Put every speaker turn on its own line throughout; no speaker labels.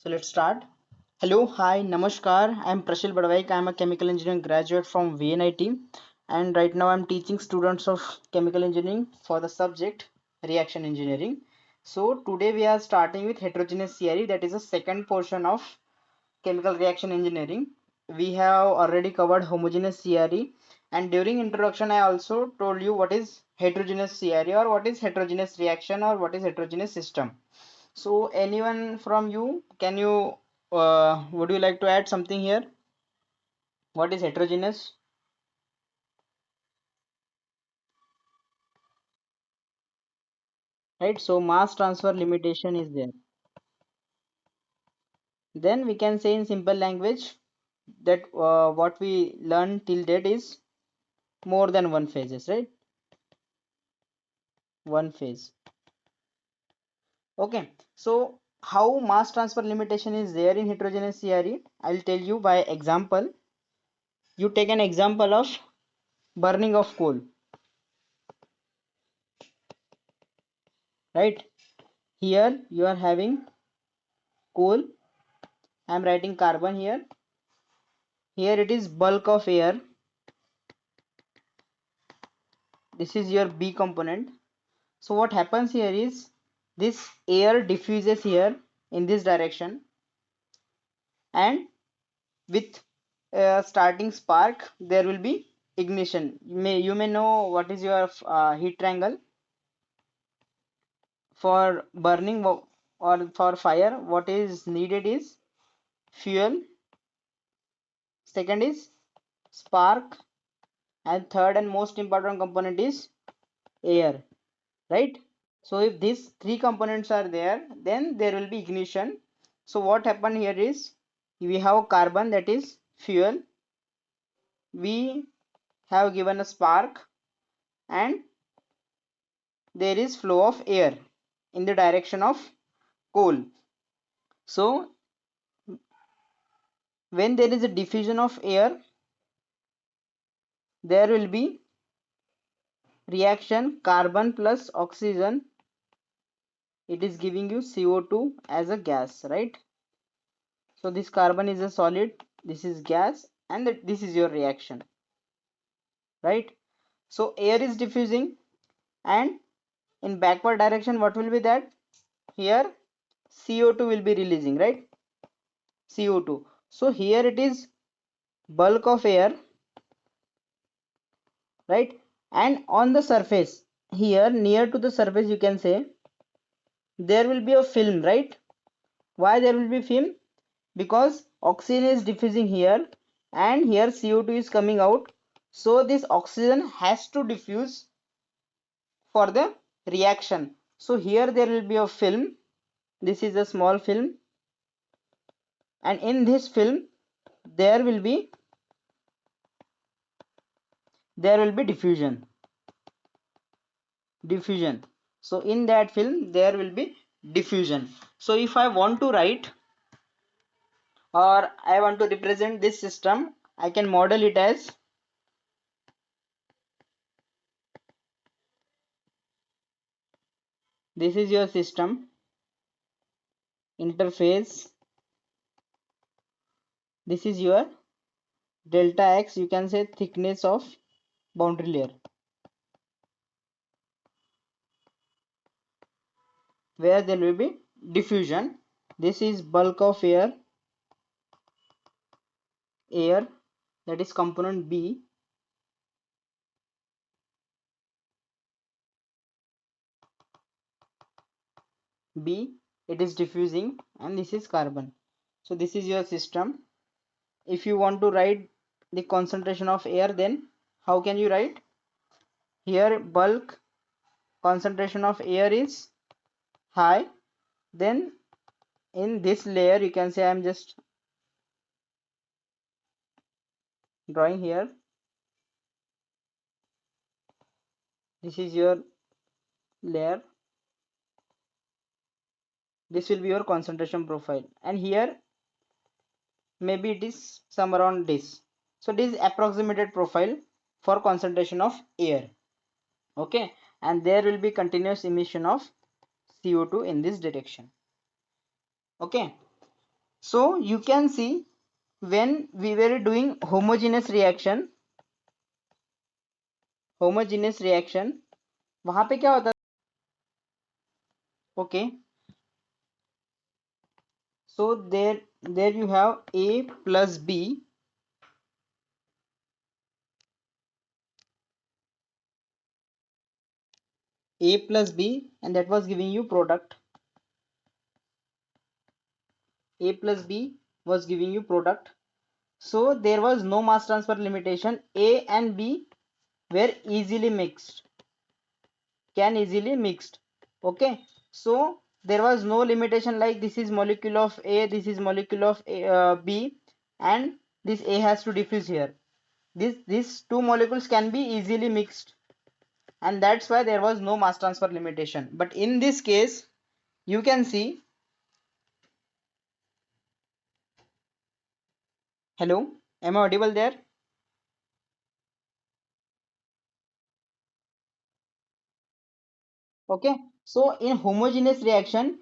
So let's start. Hello, hi, namaskar. I'm Prashil Badwaik. I'm a chemical engineering graduate from VNIT, and right now I'm teaching students of chemical engineering for the subject reaction engineering. So today we are starting with heterogeneous theory, that is the second portion of chemical reaction engineering. We have already covered homogeneous theory, and during introduction I also told you what is heterogeneous theory, or what is heterogeneous reaction, or what is heterogeneous system. So anyone from you, can you would you like to add something here? What is heterogeneous? Right, so mass transfer limitation is there. Then we can say in simple language that what we learn till date is more than one phases, right? One phase. Okay, so how mass transfer limitation is there in heterogeneous theory? I'll tell you by example. You take an example of burning of coal, right? Here you are having coal. I'm writing carbon here. Here it is bulk of air. This is your B component. So what happens here is this air diffuses here in this direction, and with starting spark there will be ignition. You may know what is your heat triangle for burning or for fire. What is needed is fuel, second is spark, and third and most important component is air, right? So if these three components are there, then there will be ignition. So what happened here is we have carbon, that is fuel, we have given a spark, and there is flow of air in the direction of coal. So when there is a diffusion of air, there will be reaction carbon plus oxygen. It is giving you CO2 as a gas, right? So this carbon is a solid, this is gas, and this is your reaction, right? So air is diffusing, and in backward direction what will be that? Here CO2 will be releasing, right? CO2. So here it is bulk of air, right? And on the surface, here near to the surface, you can say there will be a film, right? Why there will be film? Because oxygen is diffusing here, and here CO2 is coming out. So this oxygen has to diffuse for the reaction. So here there will be a film. This is a small film, and in this film there will be diffusion. So in that film there will be diffusion. So if I want to write, or I want to represent this system, I can model it as this is your system interface. This is your delta x, you can say thickness of boundary layer, where there will be diffusion. This is bulk of air, that is component B. It is diffusing, and this is carbon. So this is your system. If you want to write the concentration of air, then how can you write? Here bulk concentration of air is high, then in this layer you can say, I'm just drawing here, this is your layer, this will be your concentration profile, and here maybe it is some around this. So this is approximated profile for concentration of air, okay? And there will be continuous emission of CO2 in this direction, okay? So you can see when we were doing homogeneous reaction वहां पे क्या होता है? Okay, so there you have A plus B, and that was giving you product. A plus B was giving you product. So there was no mass transfer limitation. A and B were easily mixed, can easily mixed. Okay, so there was no limitation like this is molecule of A, this is molecule of B, and this A has to diffuse here. These two molecules can be easily mixed, and that's why there was no mass transfer limitation. But in this case, you can see, hello, am I audible there? Okay, so in homogeneous reaction,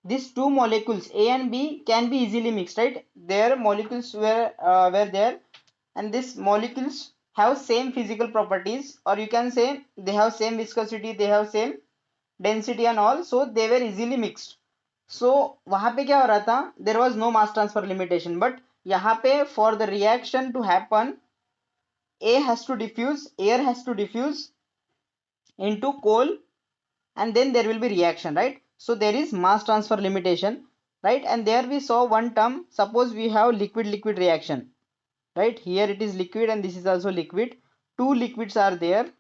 these two molecules A and B can be easily mixed, right? Their molecules were there, and these molecules have same physical properties, or you can say they have same viscosity, they have same density and all, so they were easily mixed. So वहां पे क्या हो रहा था? There was no mass transfer limitation, but यहाँ पे for the reaction to happen, A has to diffuse, air has to diffuse into coal, and then there will be reaction, right? So there is mass transfer limitation, right? And there we saw one term. Suppose we have liquid liquid reaction, right? Here it is liquid and this is also liquid. Two liquids are there.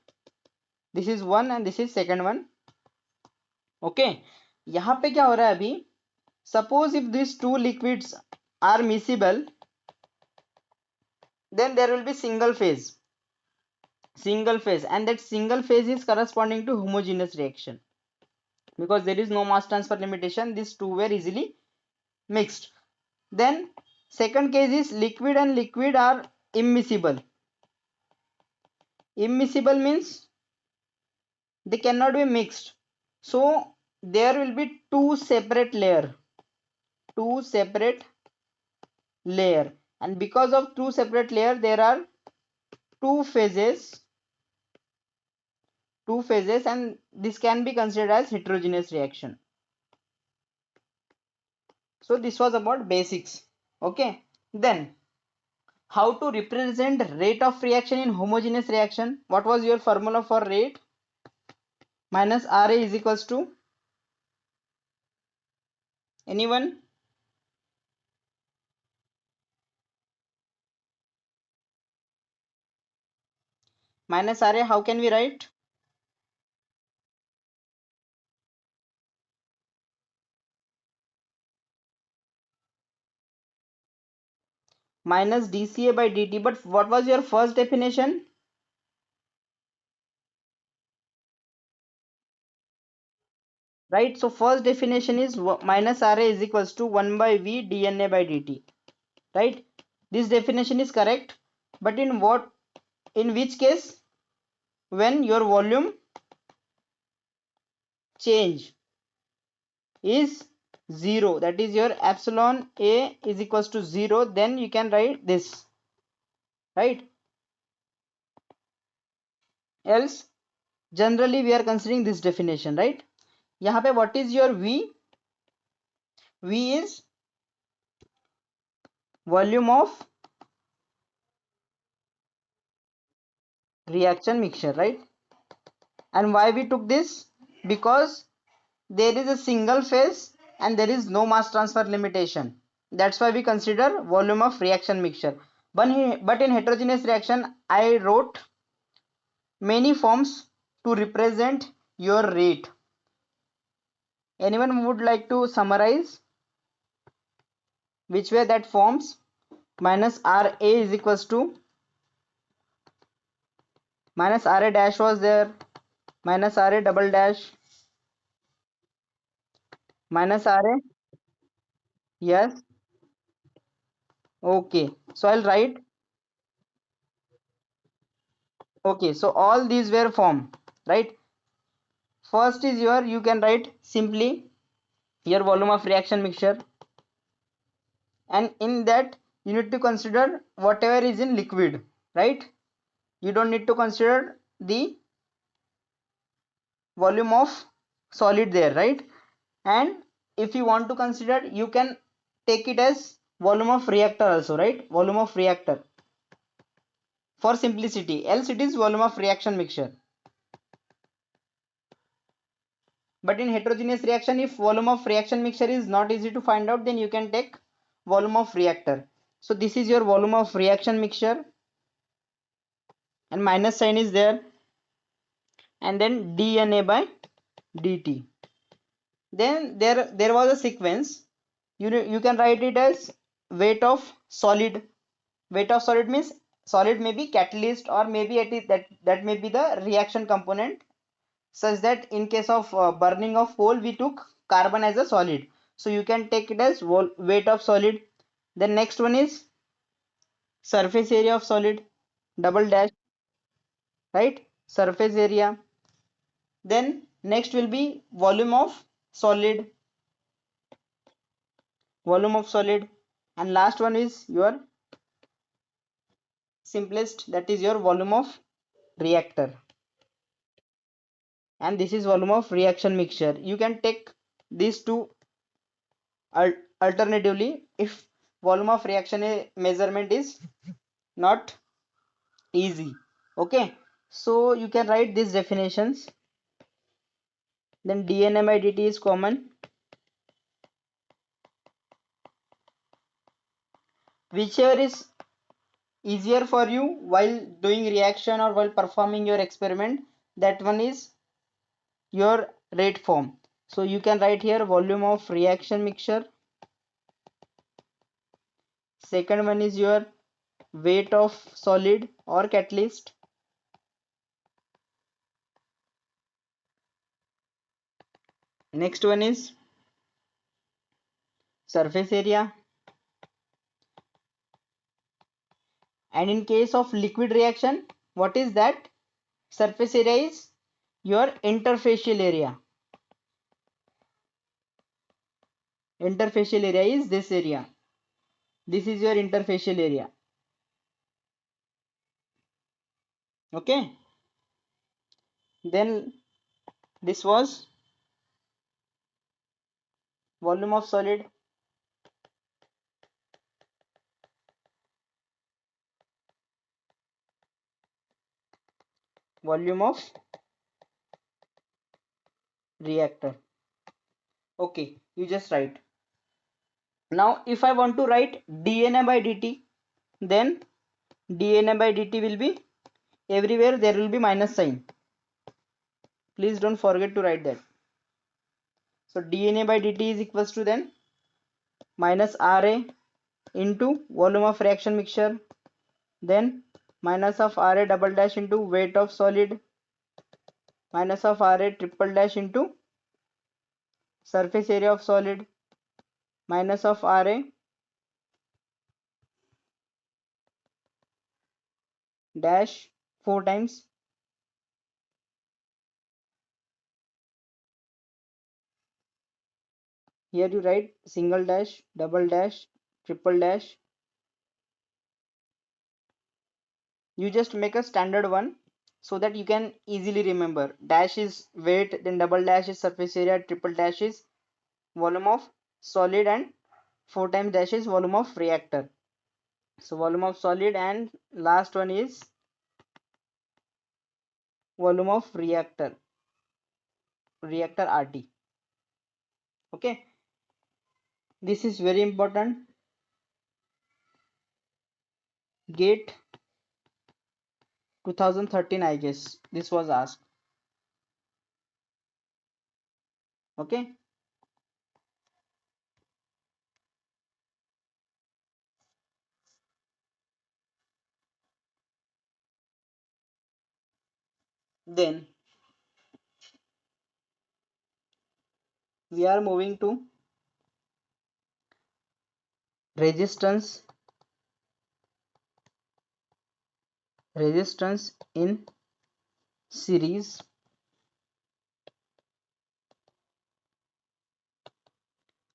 This is one and this is second one. Okay, यहाँ पे क्या हो रहा है अभी? Suppose if these two liquids are miscible, then there will be single phase, and that single phase is corresponding to homogeneous reaction. Because there is no mass transfer limitation, these two were easily mixed. Then second case is liquid and liquid are immiscible. Immiscible means they cannot be mixed. So there will be two separate layer, and because of two separate layer there are two phases, and this can be considered as heterogeneous reaction. So this was about basics. Okay, then how to represent rate of reaction in homogeneous reaction? What was your formula for rate? Minus Ra is equals to, anyone? Minus Ra, how can we write? Minus dCA by dt. But what was your first definition? Right, so first definition is minus Ra is equals to 1 by V dNA by dt. Right, this definition is correct. But in which case? When your volume change is 0, that is your epsilon A is equals to 0, then you can write this, right? Else generally we are considering this definition, right? यहाँ पे what is your V? V is volume of reaction mixture, right? And why we took this? Because there is a single phase and there is no mass transfer limitation. That's why we consider volume of reaction mixture. But in heterogeneous reaction, I wrote many forms to represent your rate. Anyone would like to summarize which way that forms? Minus Ra is equals to, minus Ra dash was there, minus Ra double dash, minus Ra, yes, okay. So I'll write, okay, so all these were formed, right? First is your, you can write simply your volume of reaction mixture. and in that you need to consider whatever is in liquid, right? You don't need to consider the volume of solid there, right? And if you want to consider, you can take it as volume of reactor also, right? Volume of reactor for simplicity, else it is volume of reaction mixture. But in heterogeneous reaction, if volume of reaction mixture is not easy to find out, then you can take volume of reactor. So this is your volume of reaction mixture, and minus sign is there, and then dNA by dt. Then there was a sequence. You can write it as weight of solid. Weight of solid means solid may be catalyst, or maybe that may be the reaction component, such that in case of burning of coal we took carbon as a solid, so you can take it as weight of solid. Then next one is surface area of solid, double dash, right? Surface area. Then next will be volume of solid, and last one is your simplest, that is your volume of reactor, and this is volume of reaction mixture. You can take these two alternatively if volume of reaction measurement is not easy. Okay, so you can write these definitions. Then dNA by dt is common, whichever is easier for you while doing reaction or while performing your experiment, that one is your rate form. So you can write here volume of reaction mixture. Second one is your weight of solid or catalyst. Next one is surface area, and in case of liquid reaction, what is that? Surface area is your interfacial area. Interfacial area is this area. This is your interfacial area. Okay, then this was volume of solid, volume of reactor. Okay, you just write. Now if I want to write dNA by dt, then dNA by dt will be, everywhere there will be minus sign. Please don't forget to write that. So dNA by dt is equals to then minus Ra into volume of reaction mixture, then minus of Ra double dash into weight of solid, minus of Ra triple dash into surface area of solid, minus of Ra dash 4 times, here you write single dash, double dash, triple dash. You just make a standard one so that you can easily remember. Dash is weight, then double dash is surface area, triple dash is volume of solid, and 4 times dash is volume of reactor. So volume of solid, and last one is volume of reactor RT. Okay, this is very important. GATE 2013, I guess this was asked. Okay, then we are moving to resistance in series,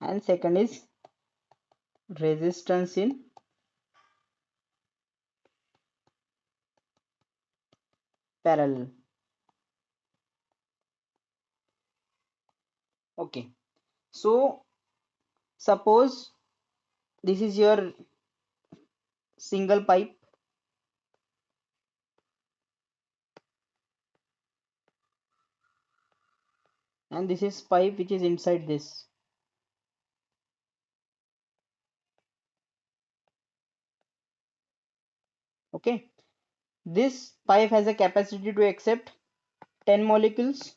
and second is resistance in parallel. Okay, so suppose this is your single pipe, and this is pipe which is inside this. Okay, this pipe has a capacity to accept 10 molecules,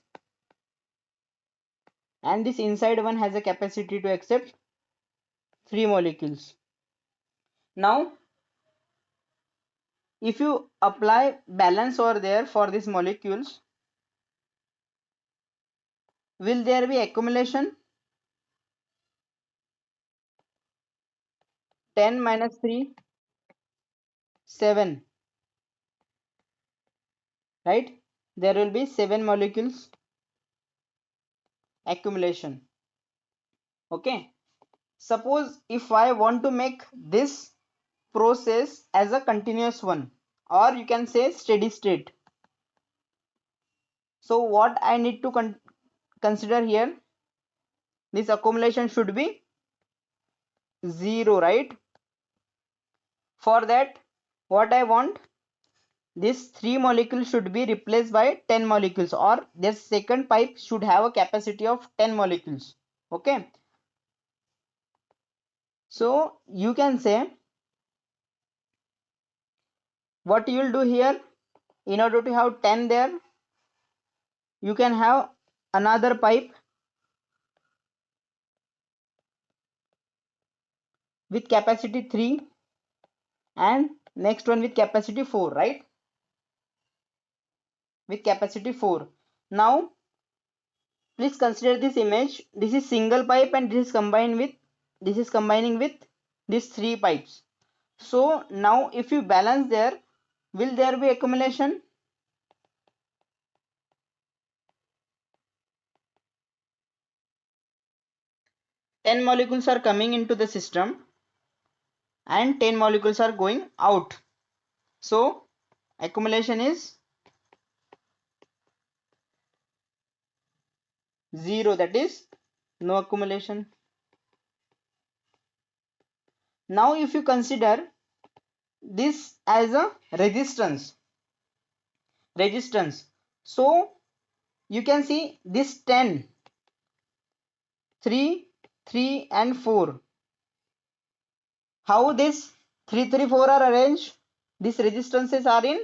and this inside one has a capacity to accept 3 molecules. Now if you apply balance over there for these molecules, will there be accumulation? 10 minus 3, 7, right? There will be 7 molecules accumulation. Okay, suppose if I want to make this process as a continuous one, or you can say steady state, so what I need to consider here, this accumulation should be 0, right? For that, what I want, this 3 molecules should be replaced by 10 molecules, or this second pipe should have a capacity of 10 molecules. Okay, so you can say what you will do here, in order to have 10 there, you can have another pipe with capacity 3 and next one with capacity 4, right? With capacity 4. Now please consider this image. This is single pipe and this is combining with these 3 pipes. So now if you balance there, will there be accumulation? 10 molecules are coming into the system and 10 molecules are going out. So accumulation is 0, that is no accumulation. Now if you consider this as a resistance, so you can see this 10, 3, 3 and 4, how this 3, 3, 4 are arranged. These resistances are in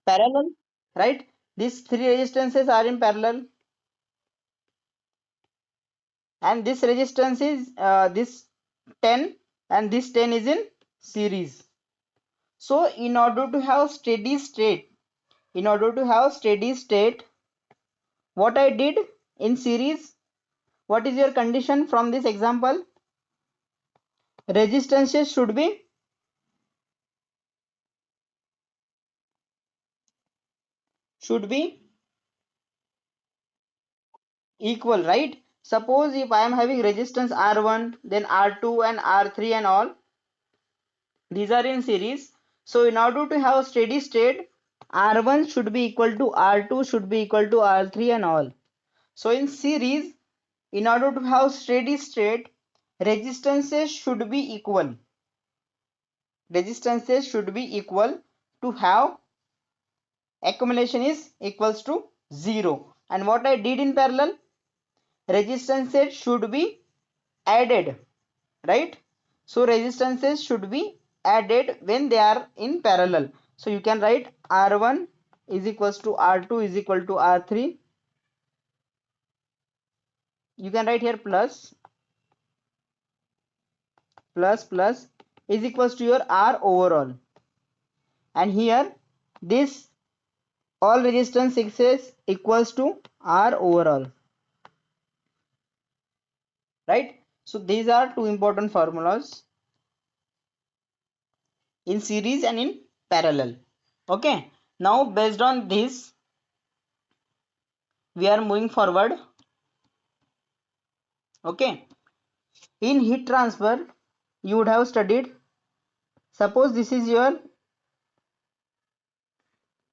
parallel, right? These 3 resistances are in parallel, and this resistance is this 10, and this 10 is in series. So in order to have steady state, what I did in series, what is your condition from this example? Resistances should be equal, right? Suppose if I am having resistance R1, then R2 and R3 and all, these are in series. So in order to have steady state, R1 should be equal to R2 should be equal to R3 and all. So in series, in order to have steady state, resistances should be equal. Resistances should be equal to have accumulation is equals to 0. And what I did in parallel, resistances should be added, right? So resistances should be added when they are in parallel. So you can write R1 is equals to R2 is equal to R3. You can write here plus is equals to your R overall, and here this all resistance is equals to R overall, right? So these are two important formulas in series and in parallel. Okay, now based on this, we are moving forward. Okay, in heat transfer you would have studied, suppose this is your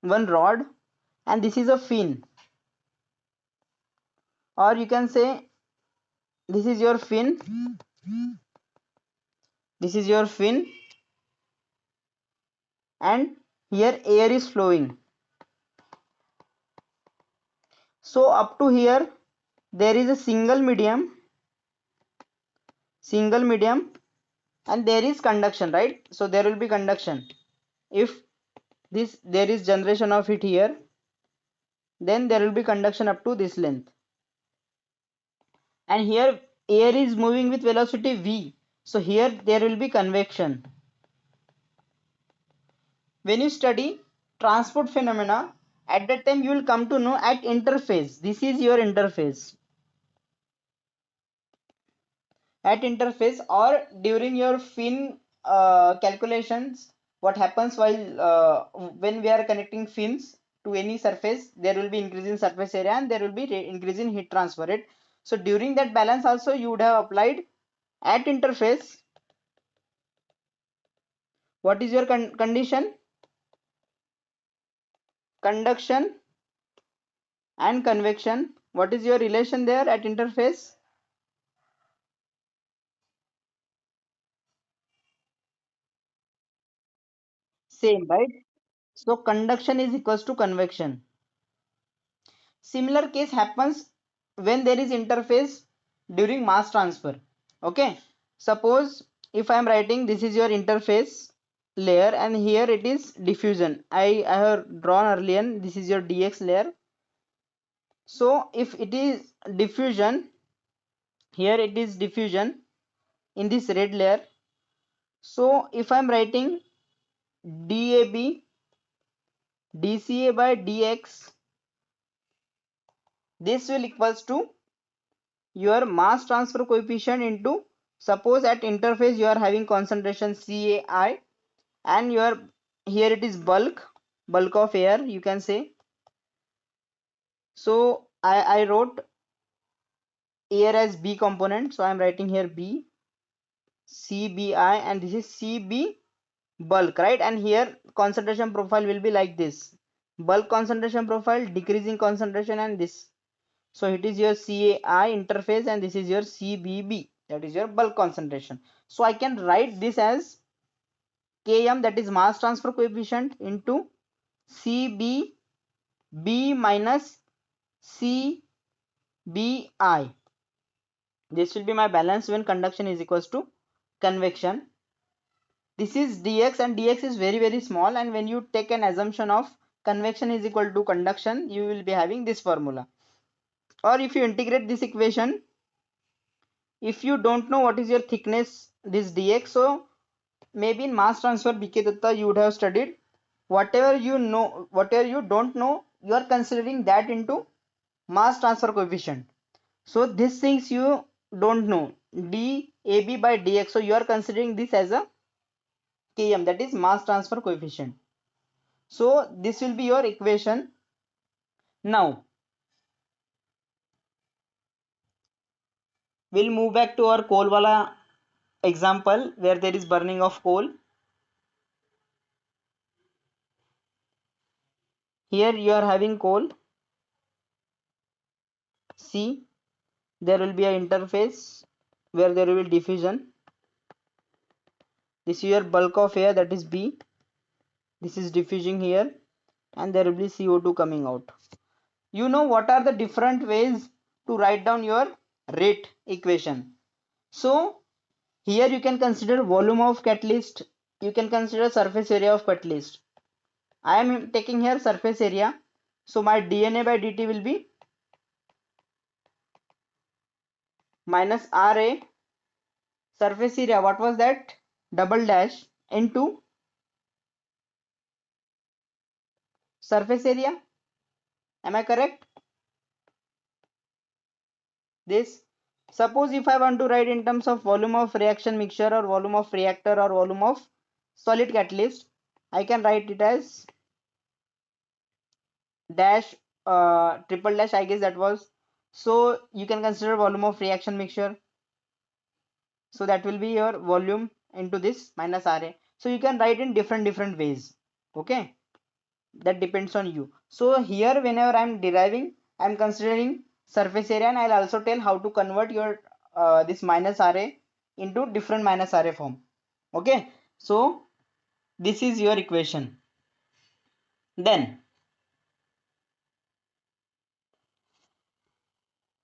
one rod and this is a fin, or you can say this is your fin, this is your fin, and here air is flowing. So up to here there is a single medium, and there is conduction, right? So there will be conduction. If this there is generation of heat here, then there will be conduction up to this length, and here air is moving with velocity v, so here there will be convection. When you study transport phenomena, at that time you will come to know at interface, this is your interface, at interface or during your fin calculations, what happens while when we are connecting fins to any surface, there will be increase in surface area and there will be increase in heat transfer rate. So during that balance also you would have applied at interface, what is your condition? Conduction and convection. What is your relation there at interface? Same, right? So conduction is equals to convection. Similar case happens when there is interface during mass transfer. Okay, suppose if I am writing this is your interface layer and here it is diffusion. I have drawn earlier, this is your dx layer. So if it is diffusion, here it is diffusion in this red layer. So if I am writing dab dca by dx, this will equals to your mass transfer coefficient into, suppose at interface you are having concentration CAI and your here it is bulk of air, you can say. So I wrote air as B component, so I am writing here B CBI and this is CB bulk, right? And here concentration profile will be like this: bulk concentration profile, decreasing concentration, and this. So it is your CAI interface and this is your CBB, that is your bulk concentration. So I can write this as Km, that is mass transfer coefficient, into CBB minus CBI. This will be my balance when conduction is equals to convection. This is dx and dx is very small, and when you take an assumption of convection is equal to conduction, you will be having this formula. Or if you integrate this equation, if you don't know what is your thickness this dx, so maybe in mass transfer BK Datta you would have studied, whatever you know, whatever you don't know, you are considering that into mass transfer coefficient. So these things you don't know, dab by dx, so you are considering this as a km, that is mass transfer coefficient. So this will be your equation. Now we'll move back to our coal wala example where there is burning of coal. Here you are having coal, see there will be an interface where there will be diffusion. This is your bulk of air, that is B. This is diffusing here and there will be CO2 coming out. You know what are the different ways to write down your rate equation. So here you can consider volume of catalyst, you can consider surface area of catalyst. I am taking here surface area, so my dNA by dt will be minus RA surface area, what was that, double dash, into surface area. Am I correct? This, suppose if I want to write in terms of volume of reaction mixture or volume of reactor or volume of solid catalyst, I can write it as dash triple dash, I guess that was. So you can consider volume of reaction mixture. So that will be your volume into this minus Ra. So you can write in different ways. Okay, that depends on you. So here whenever I'm deriving, I'm considering surface area, and I'll also tell how to convert your this minus Ra into different minus Ra form. Okay, so this is your equation. Then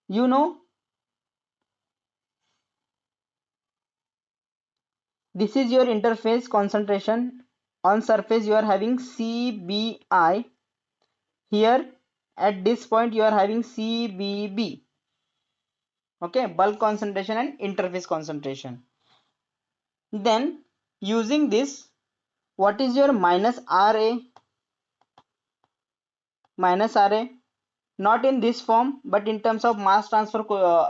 you know this is your interface concentration. On surface you are having CBI. Here at this point you are having CBB. Okay, bulk concentration and interface concentration. Then using this, what is your minus Ra? Minus Ra, not in this form but in terms of mass transfer,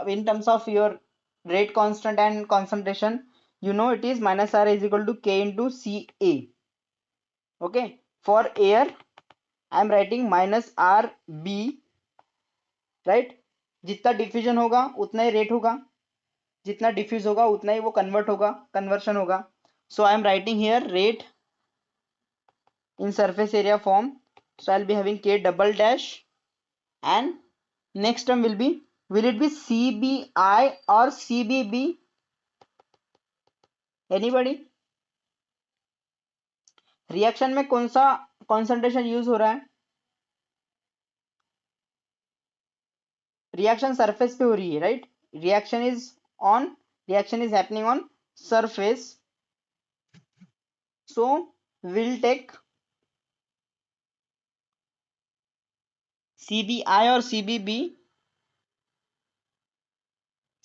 in terms of your rate constant and concentration, you know it is minus Ra is equal to K into Ca. Okay, for air I am writing minus Rb, right. जितना diffusion होगा उतना ही rate होगा, जितना diffuse होगा उतना ही वो convert होगा, conversion होगा. So I am writing here rate in surface area form. So I'll be having K double dash, and next term will be, will it be CBI or CBB? Anybody? Reaction में कौन सा concentration use हो रहा है? Reaction surface पे हो रही है, right? Reaction is happening on surface. So will take CBI or CBB?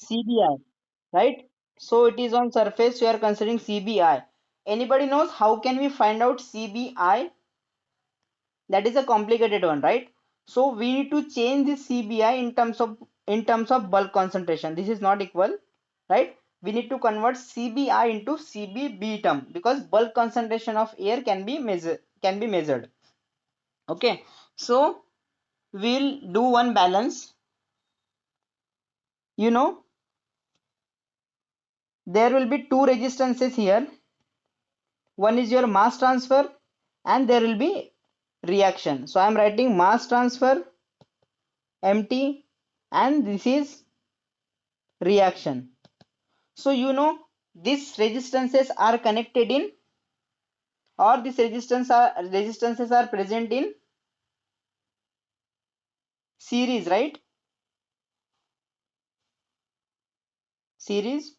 CBI, right? So it is on surface, you are considering CBI. Anybody knows how can we find out CBI? That is a complicated one, right? So we need to change this CBI in terms of bulk concentration. This is not equal, right? We need to convert CBI into CBB term, because bulk concentration of air can be measured. Okay, so we'll do one balance. You know, there will be two resistances here. One is your mass transfer, and there will be reaction. So I am writing mass transfer MT, and this is reaction. So you know these resistances are connected in, or these resistances are present in series, right? Series.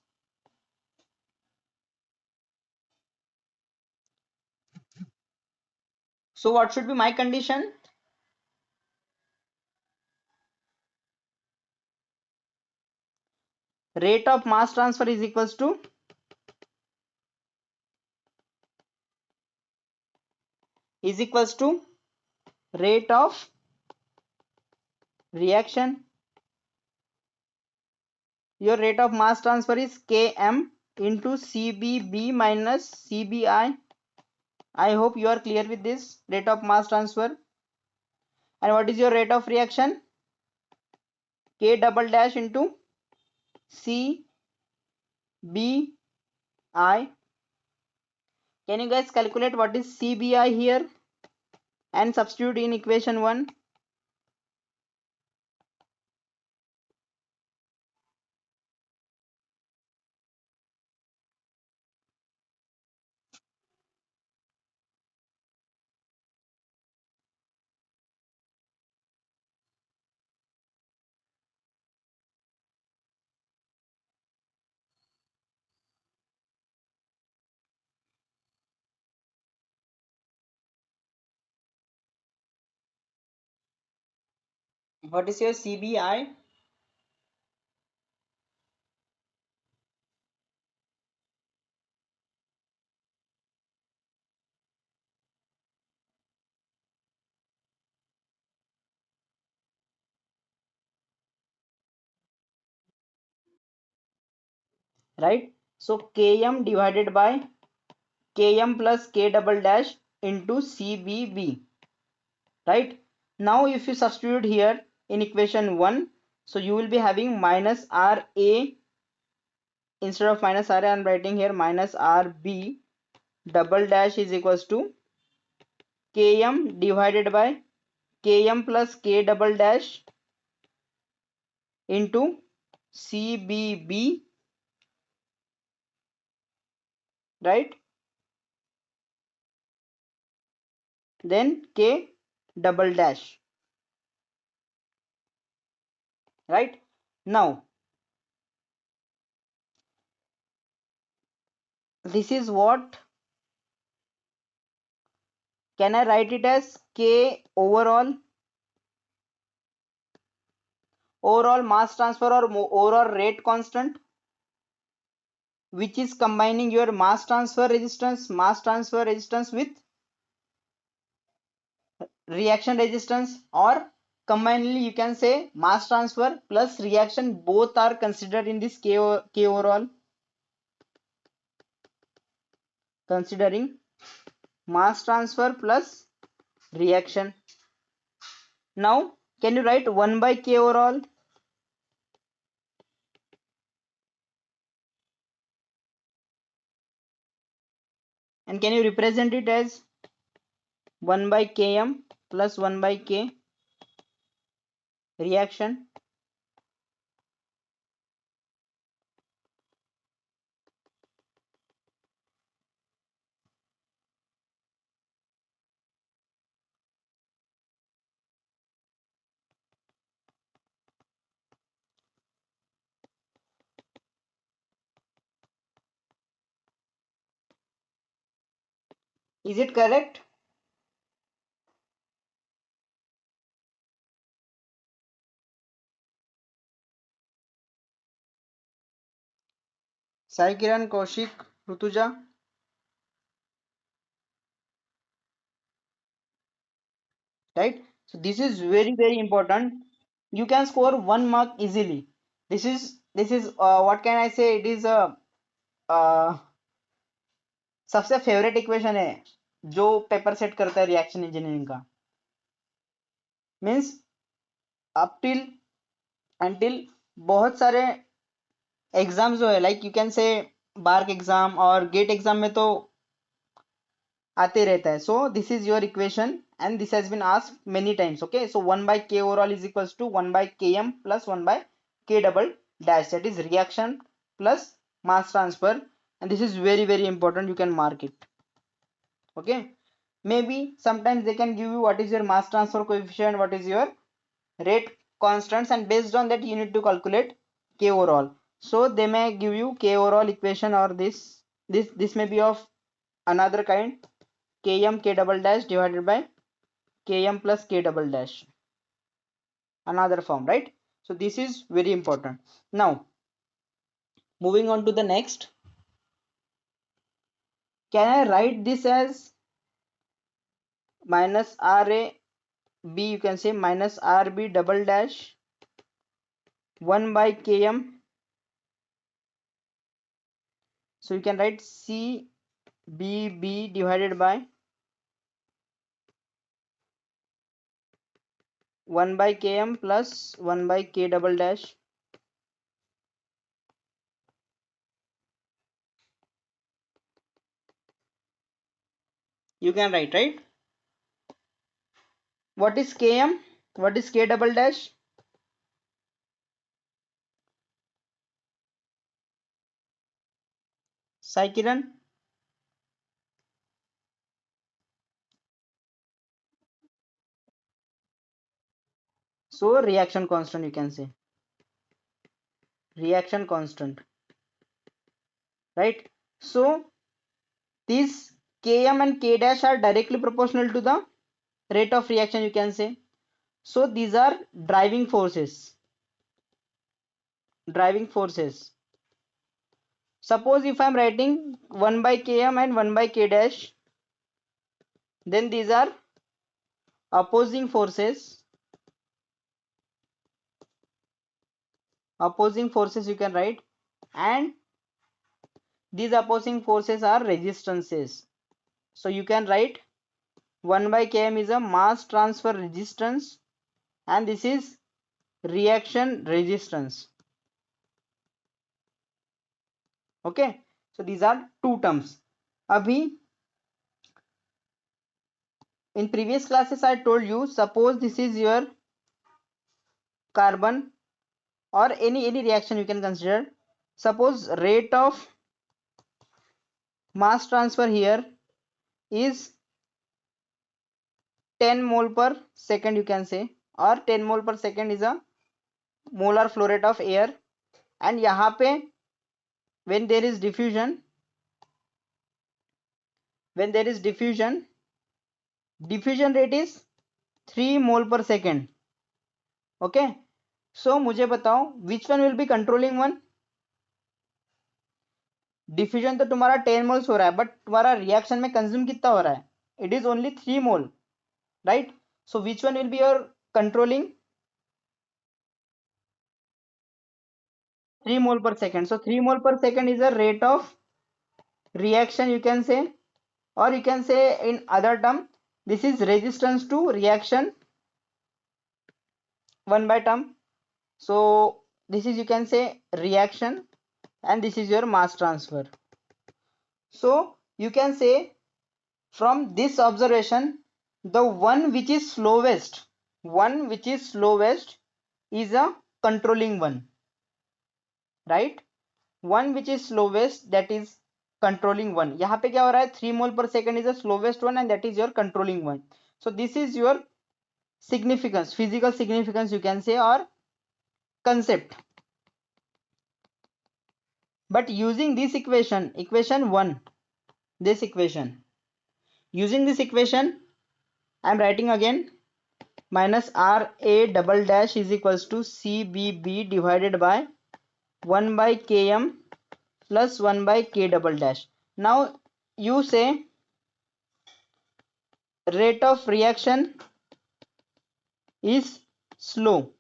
So what should be my condition? Rate of mass transfer is equals to rate of reaction. Your rate of mass transfer is Km into CBB minus CBI. I hope you are clear with this rate of mass transfer. And what is your rate of reaction? K double dash into CBI. Can you guys calculate what is CBI here and substitute in equation 1? What is your CBI? Right? So Km divided by Km plus K double dash into CBB. Right? Now if you substitute here in equation 1, so you will be having minus RA, instead of minus RA I'm writing here minus RB double dash is equals to Km divided by Km plus K double dash into CBB, right? Then K double dash, right? Now this is what, can I write it as K overall mass transfer or overall rate constant, which is combining your mass transfer resistance with reaction resistance, or combinedly you can say mass transfer plus reaction both are considered in this K overall, considering mass transfer plus reaction. Now can you write 1 by K overall, and can you represent it as 1 by Km plus 1 by K reaction? Is it correct? Sai Kiran, Kaushik, Rutuja, right? So this is very important. You can score 1 mark easily. This is what can I say? It is a सबसे favourite equation है जो paper set करता है reaction engineering का, means up till until बहुत सारे exam जो है, like you can say BARC exam और गेट एग्जाम में तो आते रहता है. So this is your equation and this has been asked many times. Okay, so 1 by K overall is equals to 1 by Km plus 1 by K double dash, that is reaction plus mass transfer, and this is very important, you can mark it. Okay, maybe sometimes they can give you what is your mass transfer coefficient, what is your rate constants, and based on that you need to calculate K overall. So they may give you K overall equation, or this may be of another kind, Km K double dash divided by Km plus K double dash, another form, right? So this is very important. Now moving on to the next, can I write this as minus RA B, you can say minus RB double dash 1 by Km, so you can write CBB divided by 1 by Km plus 1 by K double dash. You can write, right? What is Km? What is K double dash? Sai Kiran? So reaction constant, you can say reaction constant, right? So these Km and K dash are directly proportional to the rate of reaction, you can say. So these are driving forces. Suppose if I am writing 1 by Km and 1 by K dash, then these are opposing forces. You can write, and these opposing forces are resistances. So you can write 1 by km is a mass transfer resistance and this is reaction resistance. Okay, so these are two terms. Abhi, in previous classes I told you, suppose this is your carbon or any reaction you can consider. Suppose rate of mass transfer here is 10 mole per second, you can say, or 10 mole per second is a molar flow rate of air, and यहाँ पे when there is diffusion, diffusion rate is 3 mole per second. Okay, so मुझे बताओ which one will be controlling one. Diffusion तो तुम्हारा 10 moles हो रहा है, but तुम्हारा रिएक्शन में कंज्यूम कितना हो रहा है? It is only 3 mole, right? So which one will be your controlling? 3 mole per second. So 3 mole per second is a rate of reaction, you can say, or you can say in other term, this is resistance to reaction 1 by term. So this is, you can say, reaction, and this is your mass transfer. So you can say from this observation, the one which is slowest is a controlling one, right? One which is slowest, that is controlling one. यहाँ पे क्या हो रहा है? 3 mole per second is the slowest one and that is your controlling one. So this is your significance, physical significance, you can say, or concept. But using this equation, equation 1, this equation, using this equation, I am writing again, minus RA double dash is equals to CBB divided by 1 by Km plus 1 by K double dash. Now you say rate of reaction is slow.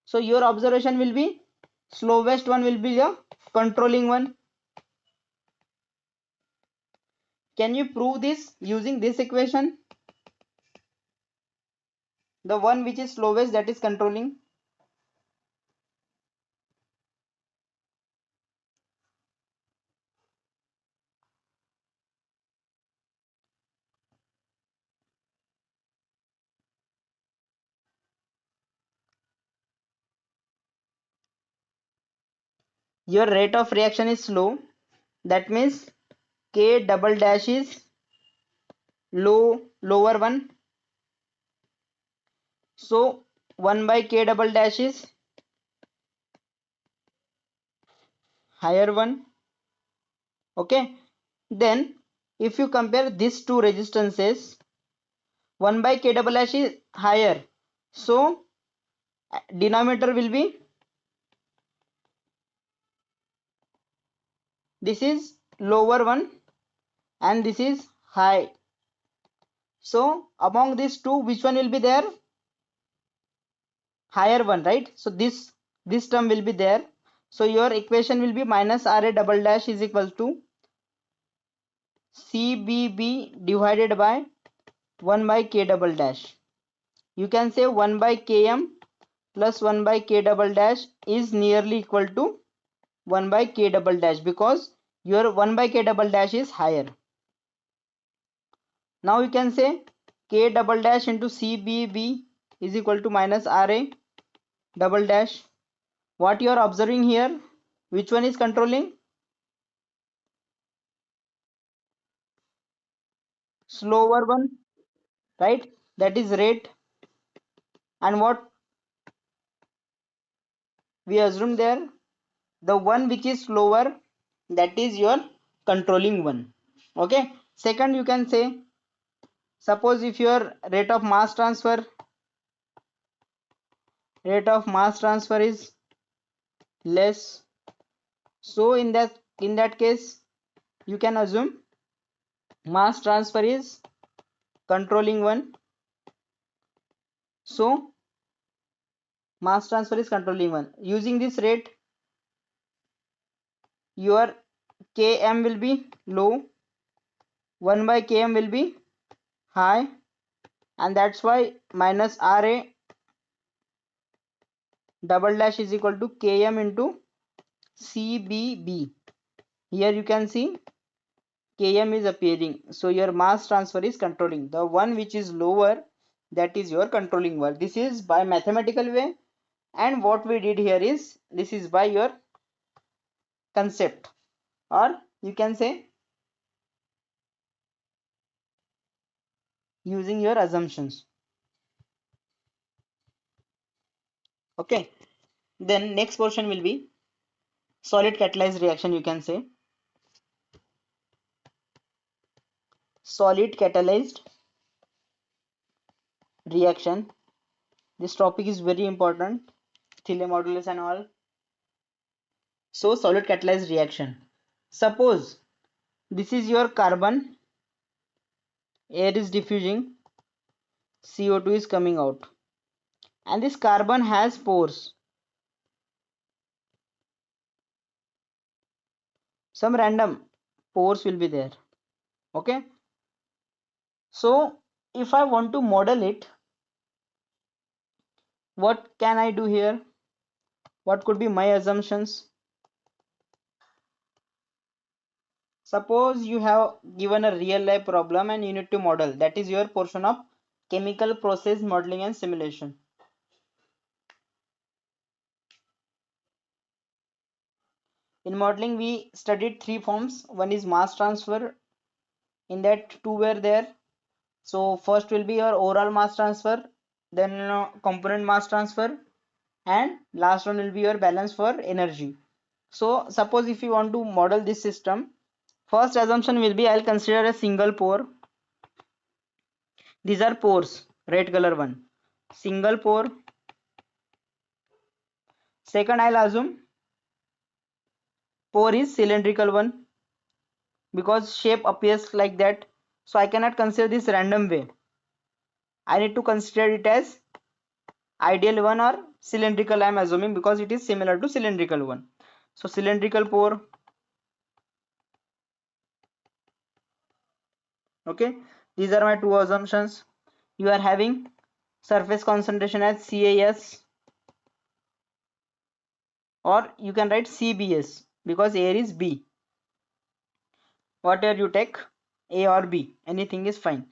So your observation will be slowest one will be the controlling one. Can you prove this using this equation? The one which is slowest, that is controlling. Your rate of reaction is slow. That means K double dash is lower one. So 1 by K double dash is higher one. Okay. Then if you compare these two resistances, 1 by K double dash is higher. So denominator will be, this is lower one and this is high. So among these two, which one will be there? Higher one, right? So this term will be there. So your equation will be minus RA double dash is equal to CBB divided by 1 by K double dash. You can say 1 by Km plus 1 by K double dash is nearly equal to 1 by K double dash, because your 1 by K double dash is higher. Now you can say K double dash into CBB is equal to minus RA double dash. What you are observing here, which one is controlling? Slower one, right? That is rate. And what we assume there, the one which is slower, that is your controlling one. Okay. Second, you can say, suppose if your rate of mass transfer is less, so in that case you can assume mass transfer is controlling one. So mass transfer is controlling one. Using this rate, your Km will be low 1 by km will be high, and that's why minus Ra double dash is equal to km into CBB. Here you can see km is appearing, so your mass transfer is controlling. The one which is lower, that is your controlling one. This is by mathematical way, and what we did here is this is by your concept, or you can say using your assumptions. Okay, then next portion will be solid catalyzed reaction. You can say solid catalyzed reaction. This topic is very important, Thiele modulus and all. So solid catalyzed reaction, suppose this is your carbon, air is diffusing, CO2 is coming out, and this carbon has pores, some random pores will be there. Okay, so if I want to model it, what can I do here? What could be my assumptions? Suppose you have given a real life problem and you need to model, that is your portion of chemical process modeling and simulation. In modeling we studied three forms. One is mass transfer, in that two were there. So first will be your overall mass transfer, then component mass transfer, and last one will be your balance for energy. So suppose if you want to model this system, first assumption will be I'll consider a single pore. These are pores, red color one, single pore. Second, I'll assume pore is cylindrical one, because shape appears like that, so I cannot consider this random way. I need to consider it as ideal one or cylindrical. I am assuming because it is similar to cylindrical one. So cylindrical pore. Okay, these are my two assumptions. You are having surface concentration as CAS, or you can write CBS because air is B. Whatever you take, A or B, anything is fine.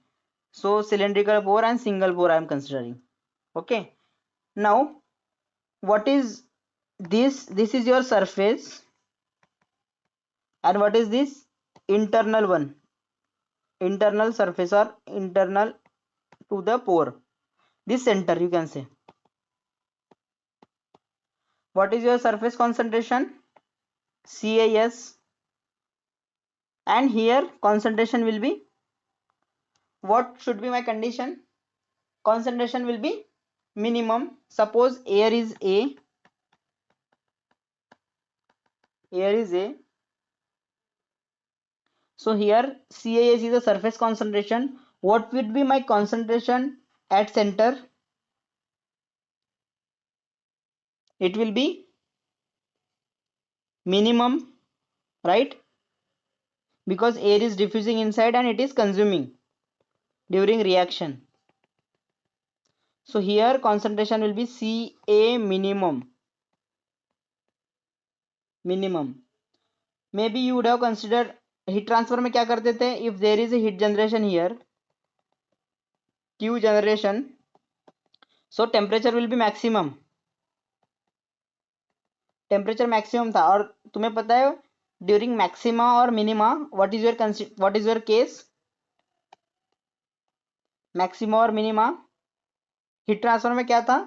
So cylindrical pore and single pore I am considering. Okay, now what is this? This is your surface, and what is this? Internal one, internal surface or internal to the pore, this center you can say. What is your surface concentration? CAS, and here concentration will be, what should be my condition? Concentration will be minimum. Suppose air is A, air is A, so here CAS is the surface concentration. What would be my concentration at center? It will be minimum, right? Because air is diffusing inside and it is consuming during reaction. So here concentration will be Ca minimum. Minimum. Maybe you would have considered heat transfer में क्या करते थे? If there is a heat generation here, Q generation, so temperature will be maximum. Temperature maximum था, और तुम्हें पता है during maxima और minima what is your case? Maxima और मिनिमा हीट ट्रांसफर में क्या था?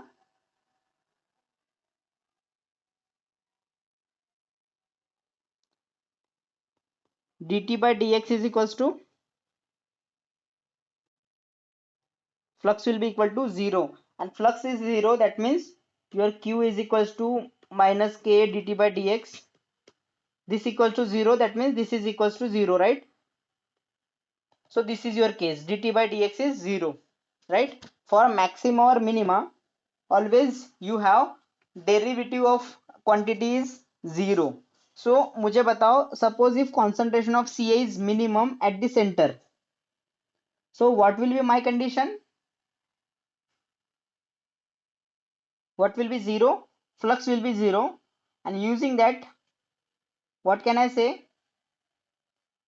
dt by dx is equals to, flux will be equal to 0, and flux is 0, that means your q is equals to minus k dt by dx. This equals to 0, that means this is equals to 0, right? So this is your case, dt by dx is 0, right? For maxima or minima, always you have derivative of quantity is 0. So मुझे बताओ, suppose if concentration of Ca is minimum at the center, So what will be my condition? What will be 0? Flux will be 0, and using that, what can I say?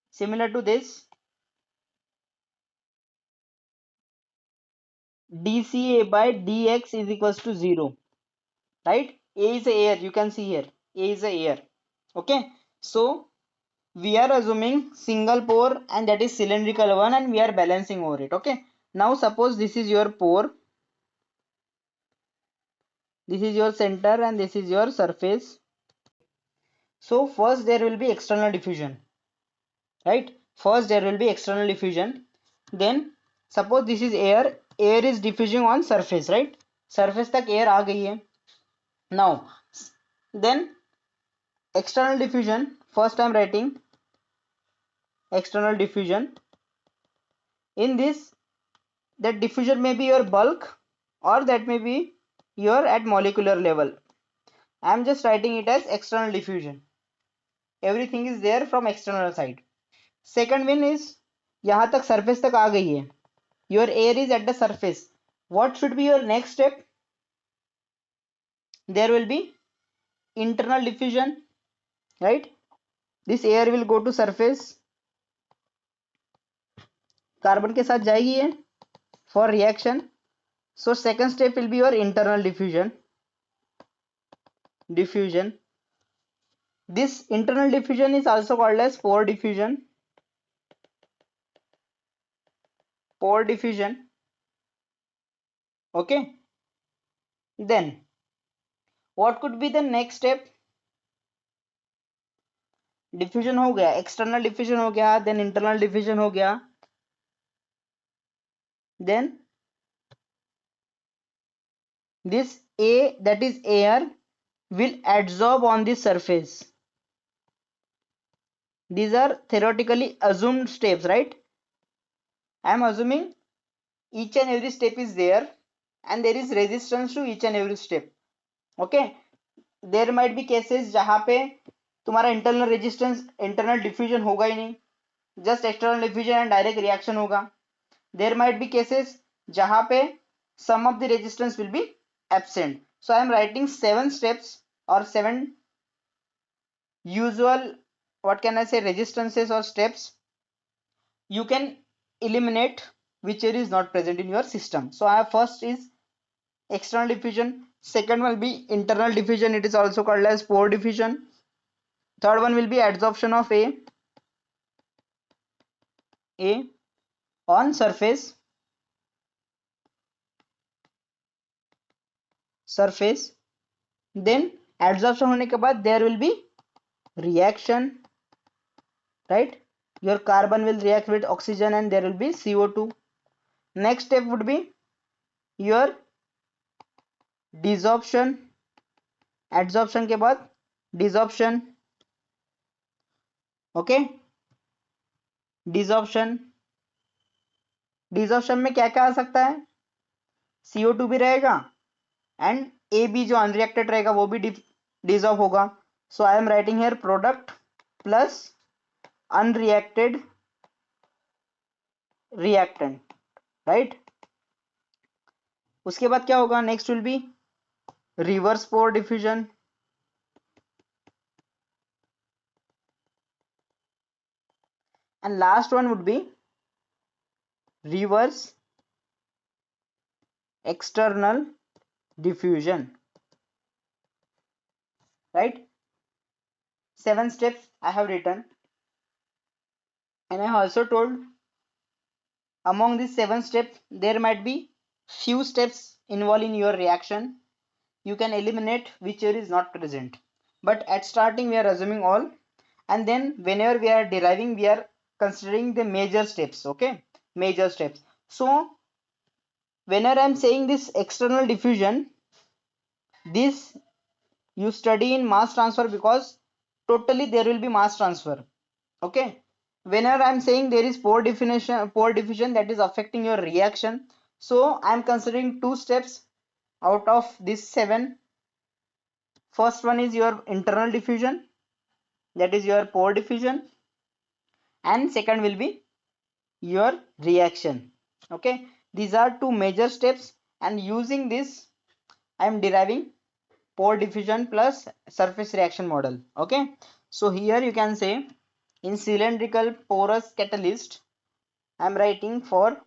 Similar to this, dCA by dx is equals to 0, right? A is a air, you can see here, A is a air. Okay, so we are assuming single pore, and that is cylindrical one, and we are balancing over it. Okay, now suppose this is your pore, this is your center, and this is your surface. So first there will be external diffusion, right? First there will be external diffusion. Then suppose this is air, air is diffusing on surface, right? Surface तक air आ गई है. Now then external diffusion, first I am writing external diffusion. In this, that diffusion may be your bulk, or that may be your at molecular level. I am just writing it as external diffusion. Everything is there from external side. Second one is यहाँ तक surface तक आ गई है. Your air is at the surface. What should be your next step? There will be internal diffusion, right? This air will go to surface. Carbon के साथ जाएगी ये for reaction. So second step will be your internal diffusion. This internal diffusion is also called as pore diffusion. Okay, then what could be the next step? Diffusion हो गया, external diffusion हो गया, then internal diffusion हो गया, then this A, that is air, will adsorb on the surface. These are theoretically assumed steps, right? I am assuming each and every step is there, and there is resistance to each and every step. Okay, there might be cases जहाँ पे तुम्हारा internal resistance, internal diffusion होगा ही नहीं, just external diffusion and direct reaction होगा. There might be cases जहाँ पे some of the resistance will be absent. So I am writing 7 steps or 7 usual, what can I say, resistances or steps you can eliminate whichever is not present in your system. So our first is external diffusion, second will be internal diffusion, it is also called as pore diffusion. Third one will be adsorption of A on surface. Then adsorption होने के बाद there will be reaction, right? Your carbon will react with oxygen and there will be CO2. Next step would be your desorption. Adsorption के बाद desorption. Okay, desorption में क्या क्या आ सकता है? CO2 भी रहेगा and AB जो unreacted रहेगा वो भी dissolve होगा. So I am writing here product plus unreacted reactant, right? उसके बाद क्या होगा? Next will be reverse pore diffusion. And last one would be reverse external diffusion, right? 7 steps I have written, and I have also told among these 7 steps there might be few steps involved in your reaction. You can eliminate whichever is not present, but at starting we are assuming all, and then whenever we are deriving we are considering the major steps. Okay, major steps. So whenever I am saying this external diffusion, this you study in mass transfer because totally there will be mass transfer. Okay, whenever I am saying there is pore diffusion that is affecting your reaction, so I am considering 2 steps out of these 7. First one is your internal diffusion, that is your pore diffusion, and second will be your reaction. Okay, these are two major steps, and using this I am deriving pore diffusion plus surface reaction model. Okay, so here you can say in cylindrical porous catalyst I am writing for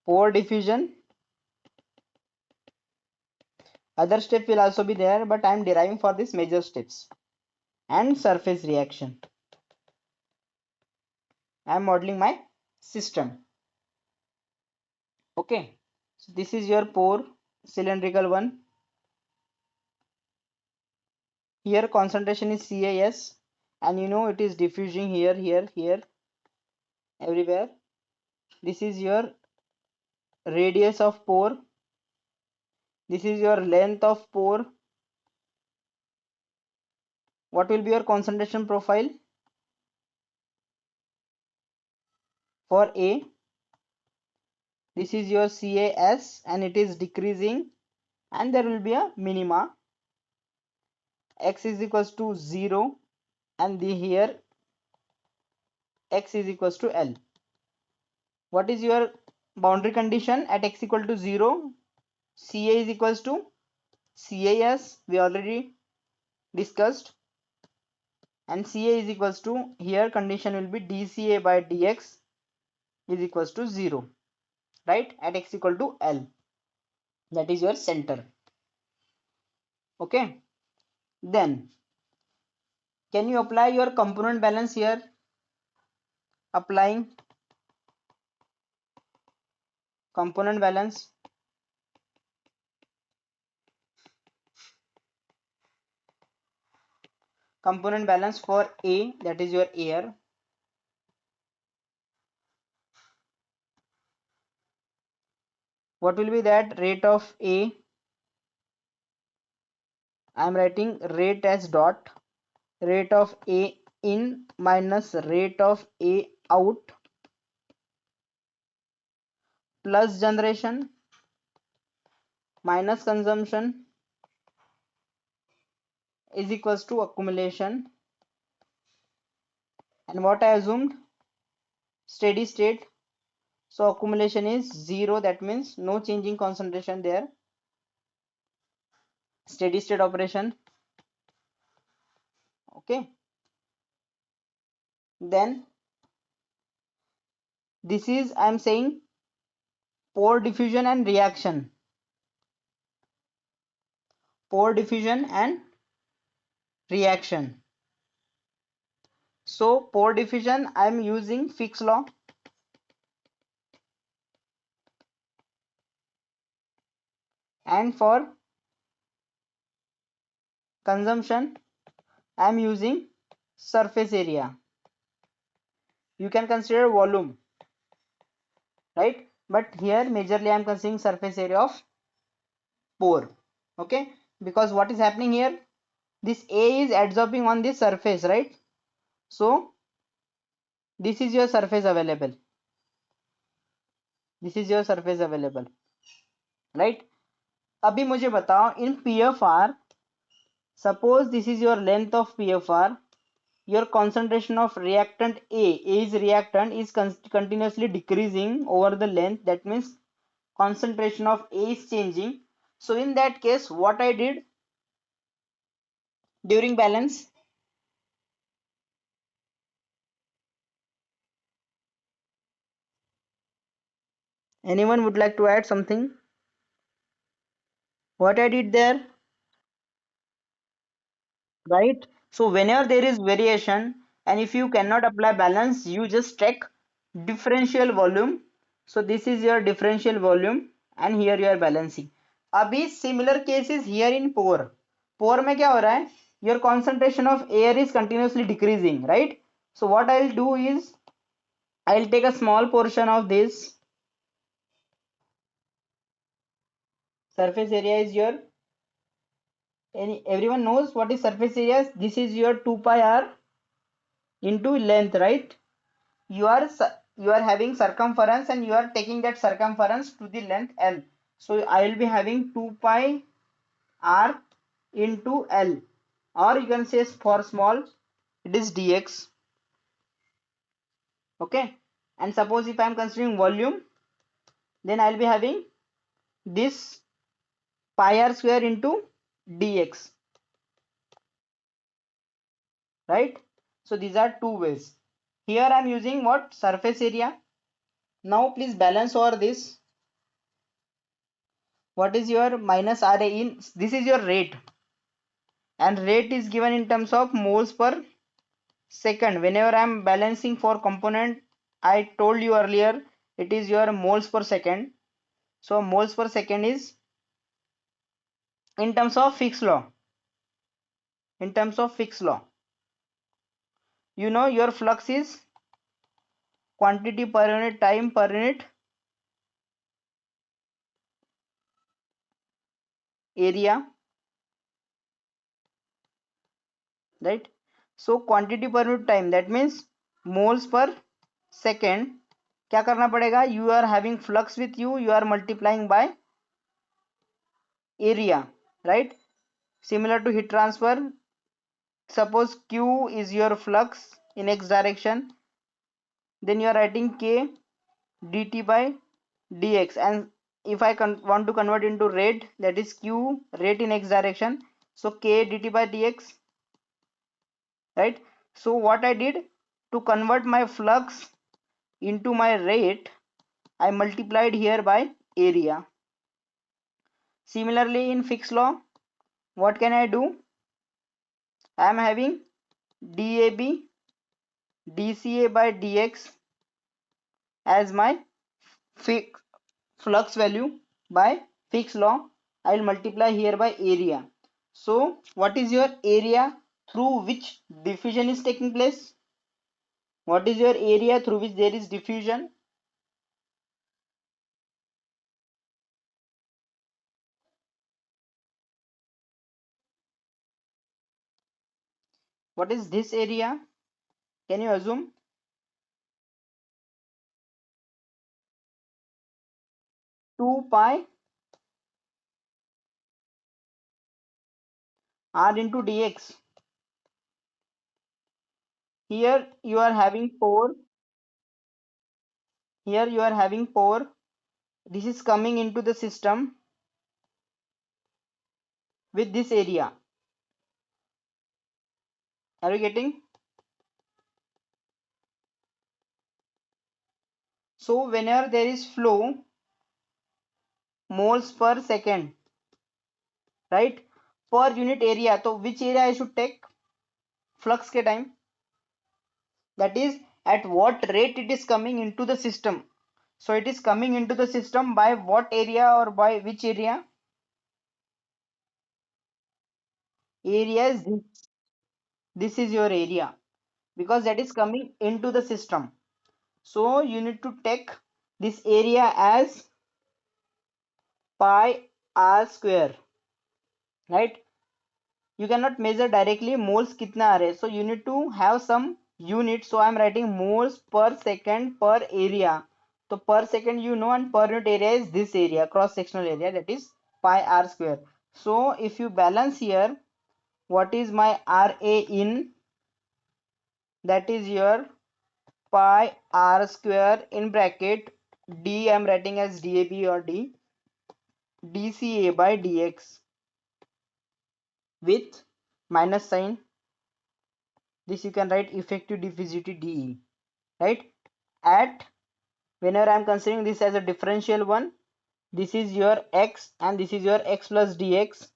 pore diffusion. Other step will also be there, but I am deriving for these major steps. And surface reaction, I am modeling my system. Okay, so this is your pore cylindrical one. Here concentration is CAS, and you know it is diffusing here, here, everywhere. This is your radius of pore. This is your length of pore. What will be your concentration profile for A? This is your CAS, and it is decreasing, and there will be a minima. X is equals to 0, and the here X is equals to L. What is your boundary condition at X equal to 0? CA is equals to CAS, we already discussed, and CA is equals to, here condition will be dCA by dx is equals to 0, right, at X equal to L. That is your center. Okay, then can you apply your component balance here? Applying component balance. Component balance for A, that is your air. What will be that rate of A? I am writing rate as dot, rate of A in minus rate of A out plus generation minus consumption is equals to accumulation. And what I assumed? Steady state. So accumulation is 0, that means no changing concentration there. Steady state operation. Okay, then this is, I am saying, pore diffusion and reaction. Pore diffusion and reaction. So pore diffusion I am using Fick's law, and for consumption I am using surface area. You can consider volume, right, but here majorly I am considering surface area of pore. Okay, because what is happening here, this A is adsorbing on this surface, right? So this is your surface available, this is your surface available, right? अभी मुझे बताओ in PFR, suppose this is your length of PFR, your concentration of reactant A is reactant is continuously decreasing over the length, that means concentration of A is changing. So in that case what I did during balance, anyone would like to add something? What I did there, right? So whenever there is variation, and if you cannot apply balance, you just check differential volume. So this is your differential volume, and here you are balancing. अभी similar case is here in pore. Pore में क्या हो रहा है? Your concentration of air is continuously decreasing, right? So what I'll do is I'll take a small portion of this. Surface area is your, everyone knows what is surface area. This is your 2 pi r into length, right? You are having circumference, and you are taking that circumference to the length L. So I will be having 2 pi r into L, or you can say for small it is dx. Okay, and suppose if I am considering volume, then I'll be having this pi r square into dx, right? So these are two ways. Here I'm using what? Surface area. Now please balance over this. What is your minus RA in? This is your rate, and rate is given in terms of moles per second. Whenever I'm balancing for component, I told you earlier, it is your moles per second. So moles per second is in terms of Fick's law. In terms of Fick's law, you know your flux is quantity per unit time per unit area, right? So quantity per unit time, that means moles per second. क्या करना पड़ेगा? You are having flux with you, you are multiplying by area, right? Similar to heat transfer, suppose Q is your flux in x direction, then you are writing K dt by dx, and if I want to convert into rate, that is Q rate in x direction, so K dt by dx, right? So what I did, to convert my flux into my rate, I multiplied here by area. Similarly in Fick's law, what can I do? I am having dab dca by dx as my flux value by Fick's law. I will multiply here by area. So what is your area through which diffusion is taking place? What is your area through which there is diffusion? What is this area? Can you assume? 2 pi r into dx. Here you are having pore. Here you are having pore. This is coming into the system with this area. Are you getting? So whenever there is flow, moles per second, right, per unit area, so which area I should take flux ke time? That is at what rate it is coming into the system. So it is coming into the system by what area or by which area? Area is this. This is your area, because that is coming into the system. So you need to take this area as pi r square, right? You cannot measure directly moles kitna aa rahe, so you need to have some unit. So I am writing moles per second per area. So per second you know, and per unit area is this area, cross sectional area, that is pi r square. So if you balance here, what is my ra in? That is your pi r square in bracket d, I am writing as dab or d, dca by dx with minus sign. This you can write effective diffusivity dE, right? At, whenever I am considering this as a differential one, this is your x and this is your x plus dx,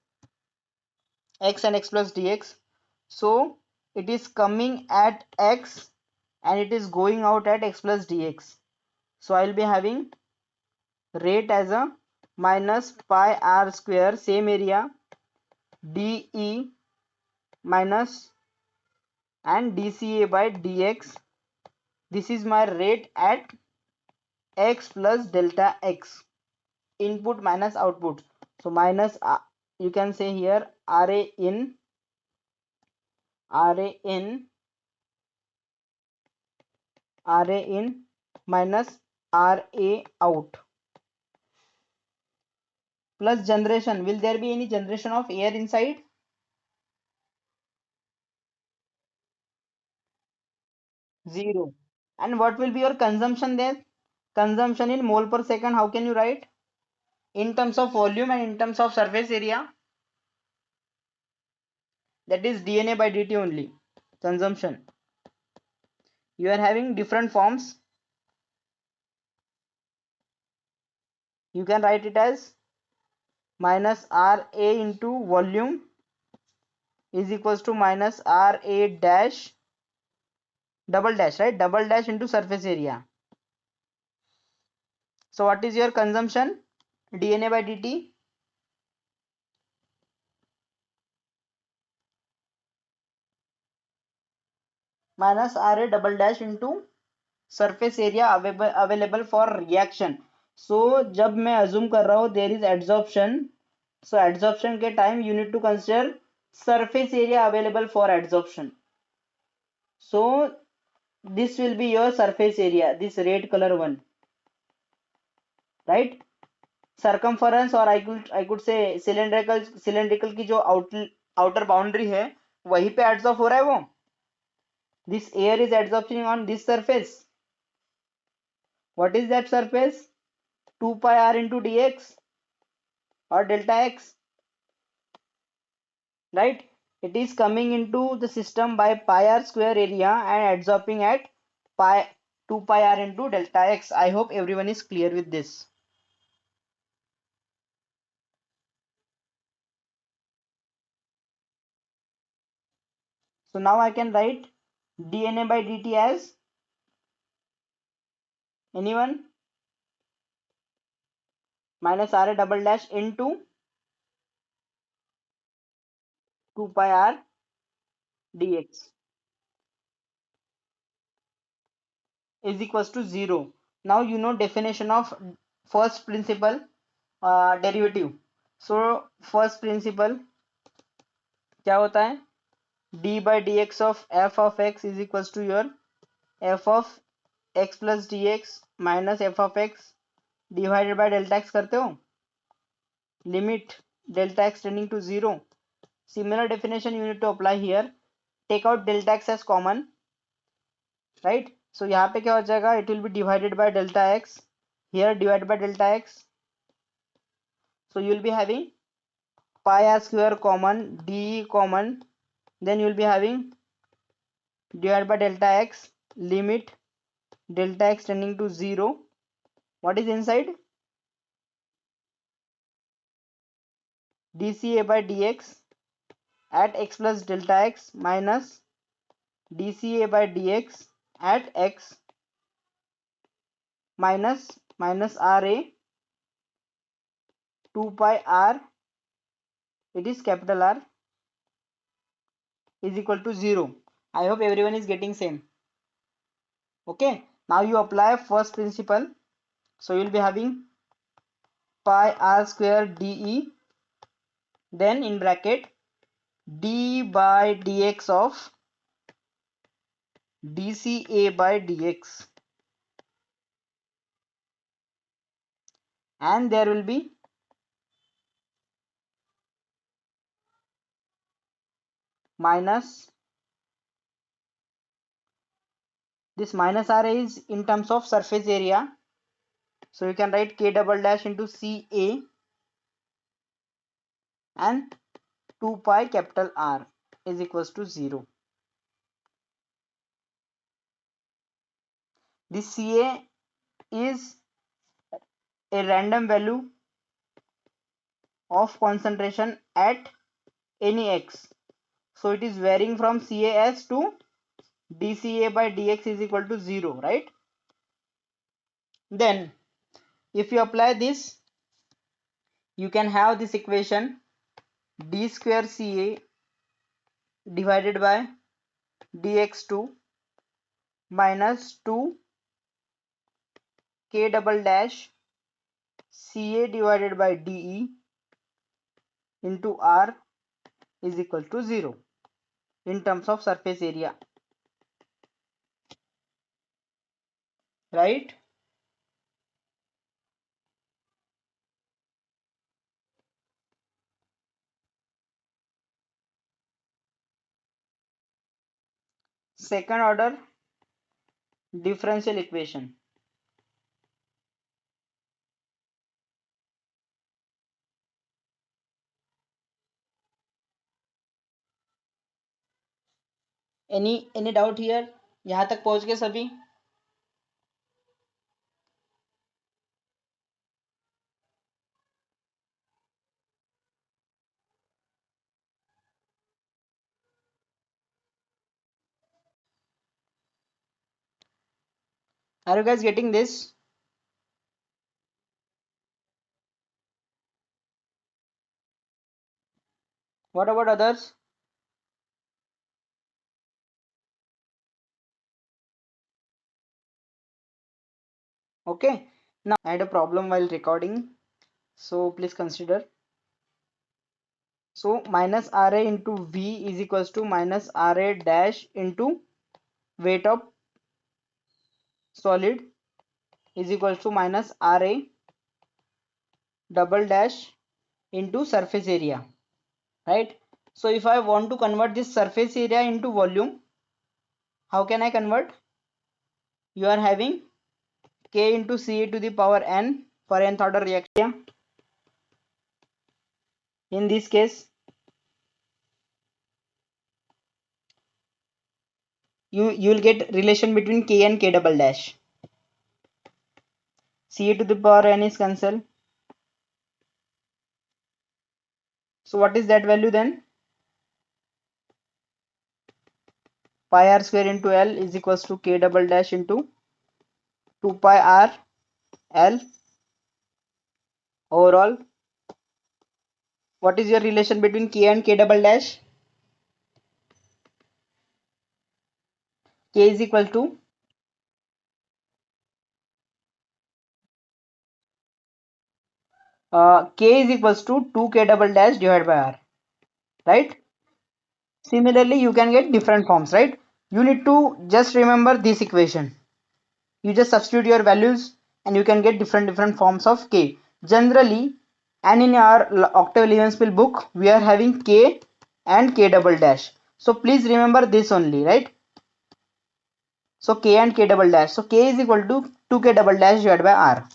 x and x plus dx. So it is coming at x and it is going out at x plus dx. So I will be having rate as a minus pi r square, same area, dE minus and dca by dx. This is my rate at x plus delta x, input minus output. So minus you can say here ra in, ra in, ra in minus ra out, plus generation. Will there be any generation of air inside? Zero. And what will be your consumption there? consumption in mole per second, how can you write? In terms of volume and in terms of surface area, that is dNA by dt only. Consumption, you are having different forms. You can write it as minus Ra into volume is equals to minus Ra dash double dash, right? Double dash into surface area. So what is your consumption? dNA by dt minus Ra double dash into surface area available for reaction. So जब मैं assume कर रहा हूँ there is adsorption, so adsorption के time you need to consider surface area available for adsorption. So this will be your surface area, this red color one, right? Circumference और I could say cylindrical की जो outer boundary है वहीं पे adsorb हो रहा है वो. This air is adsorption on this surface. What is that surface? 2 pi r into dx or delta x, right? It is coming into the system by pi r square area and adsorbing at pi 2 pi r into delta x. I hope everyone is clear with this. So now I can write dNA by dt as, anyone, minus Ra double dash into 2 pi r dx is equals to 0. Now you know definition of first principle derivative. So first principle क्या होता है? d by dx of f of x is equals to your f of x plus dx minus f of x divided by delta x करते हो, limit delta x tending to 0. Similar definition you need to apply here. Take out delta x as common, right? So यहाँ पे क्या हो जाएगा? It will be divided by delta x, here divided by delta x. So you will be having pi r square common, d common, then you will be having divided by delta x, limit delta x tending to 0. What is inside? dca by dx at x plus delta x minus dca by dx at x minus ra 2 pi r, it is capital R, is equal to 0. I hope everyone is getting same. Okay, now you apply first principle. So you will be having pi r square de, then in bracket d by dx of dca by dx, and there will be minus, this minus r is in terms of surface area, so you can write k double dash into ca and 2 pi capital R is equals to 0. This ca is a random value of concentration at any x, so it is varying from cas to dca by dx is equal to 0, right? Then if you apply this, you can have this equation d square ca divided by dx2 minus 2 k double dash ca divided by de into r is equal to 0 in terms of surface area, right? Second order differential equation. Any doubt here? यहाँ तक पहुँच गए सभी? Are you guys getting this? What about others? Okay. Now I had a problem while recording, so please consider. So minus RA into V is equals to minus RA dash into weight of solid is equals to minus RA double dash into surface area, right? So if I want to convert this surface area into volume, how can I convert? You are having K into Ca to the power n for nth order reaction. In this case, you will get relation between K and K double dash. Ca to the power n is cancelled. So what is that value then? Pi r square into L is equals to K double dash into 2 pi r L overall. What is your relation between K and K double dash? K is equal to K is equals to 2K double dash divided by R, right? Similarly, you can get different forms, right? You need to just remember this equation. You just substitute your values and you can get different forms of K. Generally, and in our Octave Eleven Spill book, we are having K and K double dash. So please remember this only, right? So K and K double dash. So K is equal to 2K double dash divided by R,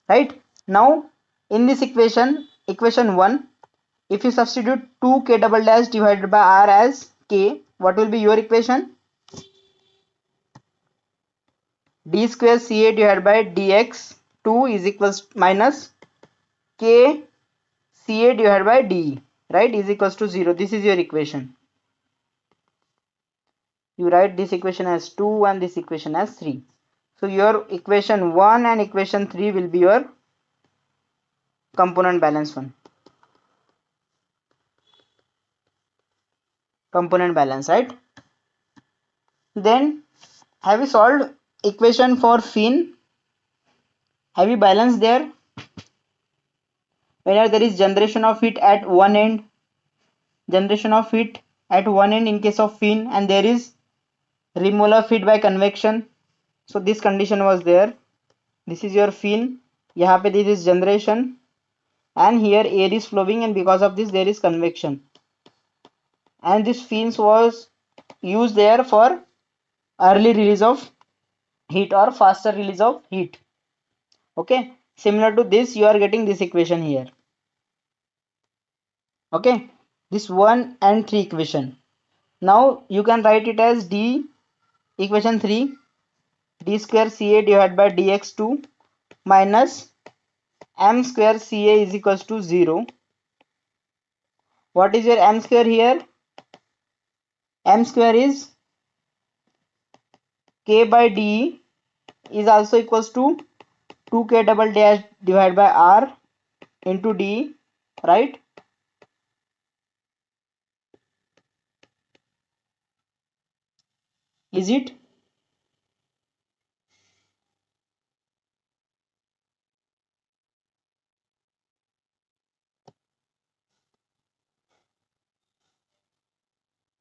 right? Now, in this equation, equation 1, if you substitute 2K double dash divided by R as K, what will be your equation? D square Ca divided by dx 2 is equals minus K Ca divided by d, right, is equals to 0. This is your equation. You write this equation as 2 and this equation as 3. So your equation 1 and equation 3 will be your component balance one. Component balance, right? Then have you solved equation for fin? Have you balanced there? Whenever there is generation of heat at one end, generation of heat at one end in case of fin, and there is removal of heat by convection. So this condition was there. This is your fin. यहाँ पे this is generation, and here air is flowing, and because of this there is convection. And this fins was used there for early release of heat or faster release of heat. Okay, similar to this, you are getting this equation here. Okay, this 1 and 3 equation. Now you can write it as d equation 3 d square Ca divided by dx2 minus m square Ca is equals to 0. What is your m square here? M square is K by d is also equals to 2K double dash divided by R into d, right? Is it?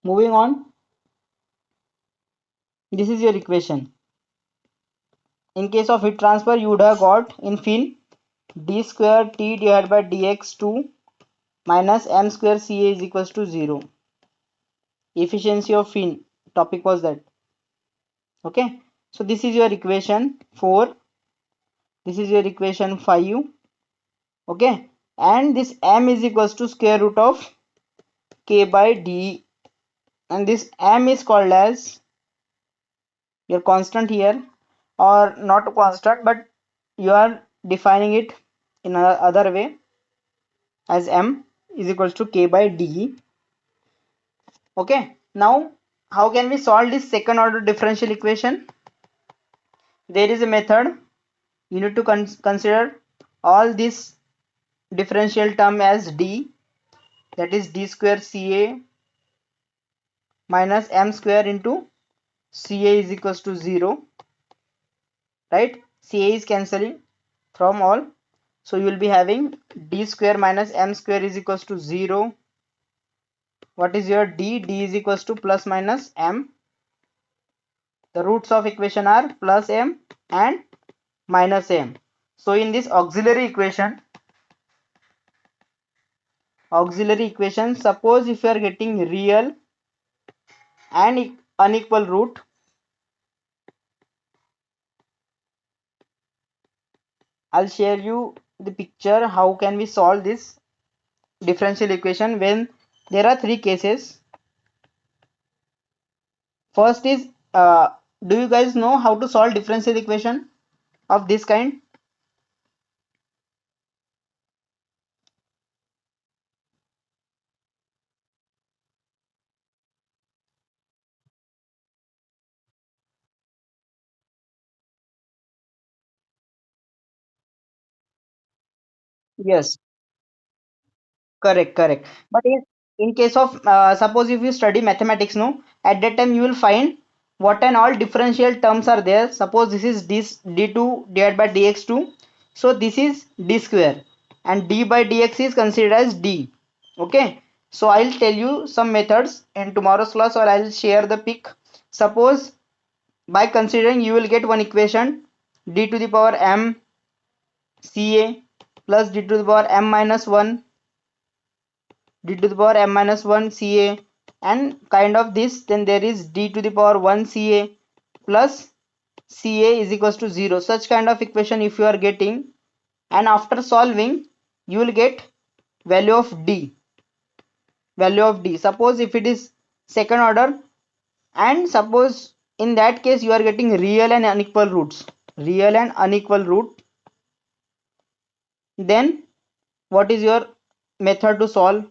Moving on, this is your equation. In case of heat transfer, you would have got in fin d square T divided by dx2 minus m square Ca is equals to 0. Efficiency of fin topic was that. Okay, so this is your equation 4. This is your equation 5. Okay, and this m is equals to square root of K by d, and this m is called as your constant here, or not a constant, but you are defining it in a other way as m is equals to k by de. Okay, now how can we solve this second order differential equation? There is a method. You need to consider all this differential term as d, that is d square ca minus m square into ca is equals to 0, right? Ca is cancelling from all, so you will be having d square minus m square is equals to 0. What is your d? D is equals to plus minus m. The roots of equation are plus m and minus m. So in this auxiliary equation, suppose if you are getting real and unequal root, I'll share you the picture how can we solve this differential equation when there are three cases. First is, do you guys know how to solve differential equation of this kind? Yes, correct, correct. But in case of suppose if you study mathematics, no, at that time you will find what and all differential terms are there. Suppose this is this d2 divided by dx2, so this is d square, and d by dx is considered as d. Okay, so I'll tell you some methods in tomorrow's class, or I'll share the pic. Suppose by considering, you will get one equation, d to the power m ca plus d to the power m minus 1 d to the power m minus 1 ca, and kind of this. Then there is d to the power 1 ca plus ca is equals to 0. Such kind of equation if you are getting, and after solving you will get value of d, suppose if it is second order, and suppose in that case you are getting real and unequal roots, real and unequal root, then what is your method to solve?